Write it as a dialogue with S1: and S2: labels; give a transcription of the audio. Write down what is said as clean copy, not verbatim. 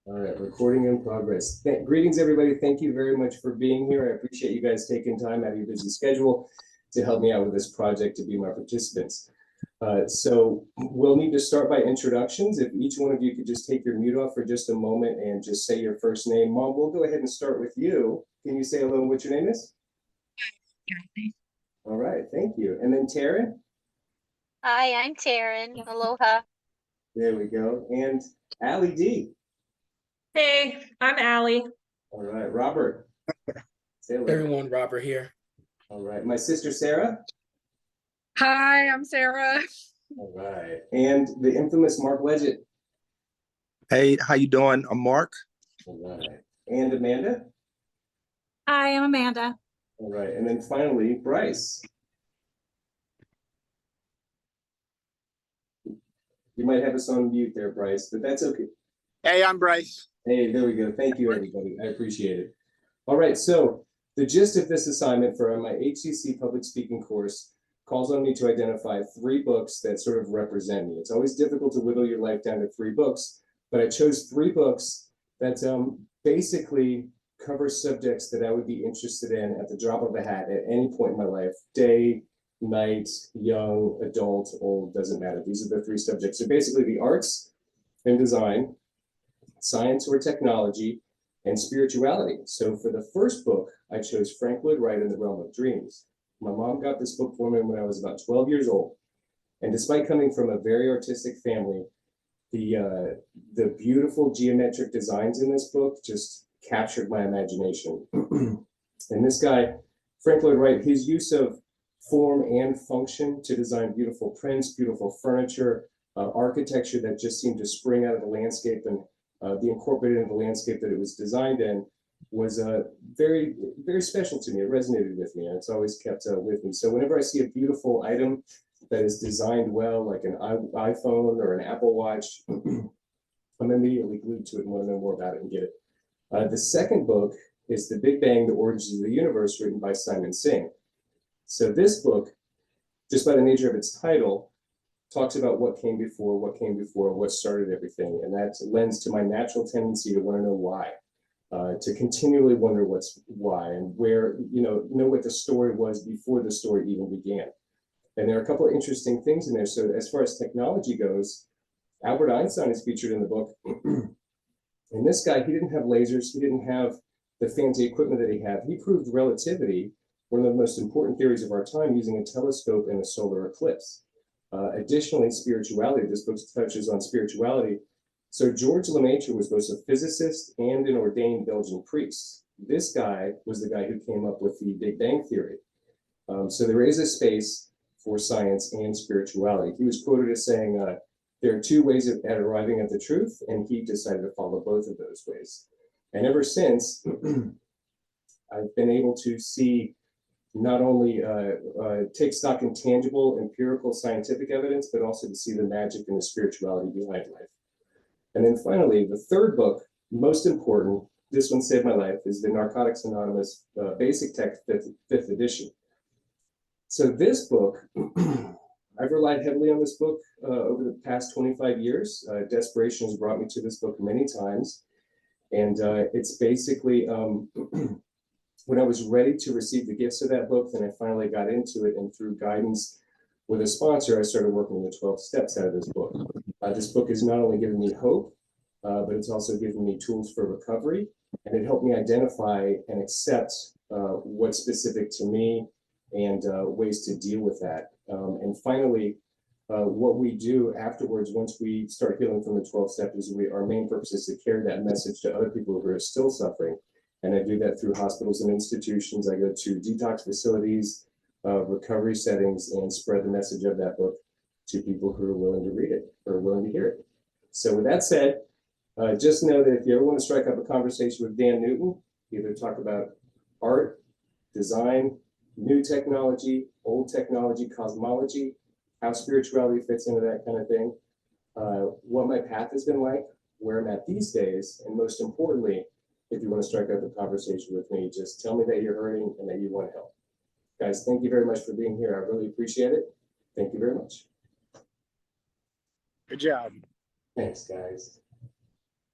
S1: All right, recording in progress. Greetings, everybody. Thank you very much for being here. I appreciate you guys taking time out of your busy schedule to help me out with this project, to be my participants. So we'll need to start by introductions. If each one of you could just take your mute off for just a moment and just say your first name. Mom, we'll go ahead and start with you. Can you say hello and what your name is?
S2: Kathy.
S1: All right, thank you. And then Taryn?
S3: Hi, I'm Taryn. Aloha.
S1: There we go. And Allie D.
S2: Hey, I'm Allie.
S1: All right, Robert. Say hello.
S4: Everyone, Robert here.
S1: All right, my sister Sarah.
S5: Hi, I'm Sarah.
S1: All right, and the infamous Mark Leggett.
S6: Hey, how you doing? I'm Mark.
S1: All right, and Amanda.
S5: Hi, I'm Amanda.
S1: All right, and then finally Bryce. You might have us on mute there, Bryce, but that's okay.
S6: Hey, I'm Bryce.
S1: Hey, there we go. Thank you, everybody. I appreciate it. All right, so the gist of this assignment for my HCC public speaking course calls on me to identify 3 books that sort of represent me. It's always difficult to whittle your life down to 3 books, but I chose 3 books that basically cover subjects that I would be interested in at the drop of a hat at any point in my life, day, night, young, adult, old, doesn't matter. These are the 3 subjects. So basically the arts and design, science or technology, and spirituality. So for the first book, I chose Frank Lloyd Wright in the Realm of Dreams. My mom got this book for me when I was about 12 years old. And despite coming from a very artistic family, the beautiful geometric designs in this book just captured my imagination. And this guy, Frank Lloyd Wright, his use of form and function to design beautiful prints, beautiful furniture, architecture that just seemed to spring out of the landscape and be incorporated in the landscape that it was designed in was very, very special to me. It resonated with me, and it's always kept with me. So whenever I see a beautiful item that is designed well, like an iPhone or an Apple Watch, I'm immediately glued to it and want to know more about it and get it. The second book is The Big Bang, The Origins of the Universe, written by Simon Singh. So this book, just by the nature of its title, talks about what came before, what started everything. And that lends to my natural tendency to want to know why, to continually wonder why and where, know what the story was before the story even began. And there are a couple of interesting things in there. So as far as technology goes, Albert Einstein is featured in the book. And this guy, he didn't have lasers. He didn't have the fancy equipment that he had. He proved relativity, one of the most important theories of our time, using a telescope in a solar eclipse. Additionally, spirituality, this book touches on spirituality. So George Lemaitre was both a physicist and an ordained Belgian priest. This guy was the guy who came up with the Big Bang Theory. So there is a space for science and spirituality. He was quoted as saying, there are 2 ways at arriving at the truth, and he decided to follow both of those ways. And ever since, I've been able to see not only take stock in tangible, empirical, scientific evidence, but also to see the magic and the spirituality behind life. And then finally, the third book, most important, this one saved my life, is the Narcotics Anonymous Basic Text, 5th edition. So this book, I've relied heavily on this book over the past 25 years. Desperation has brought me to this book many times. And it's basically, when I was ready to receive the gifts of that book, then I finally got into it, and through guidance with a sponsor, I started working the 12 steps out of this book. This book has not only given me hope, but it's also given me tools for recovery, and it helped me identify and accept what's specific to me and ways to deal with that. And finally, what we do afterwards, once we start healing from the 12 steps, is our main purpose is to carry that message to other people who are still suffering. And I do that through hospitals and institutions. I go to detox facilities, recovery settings, and spread the message of that book to people who are willing to read it or willing to hear it. So with that said, just know that if you ever want to strike up a conversation with Dan Newton, either talk about art, design, new technology, old technology, cosmology, how spirituality fits into that kind of thing, what my path has been like, where I'm at these days, and most importantly, if you want to strike up a conversation with me, just tell me that you're hurting and that you want help. Guys, thank you very much for being here. I really appreciate it. Thank you very much.
S6: Good job.
S1: Thanks, guys.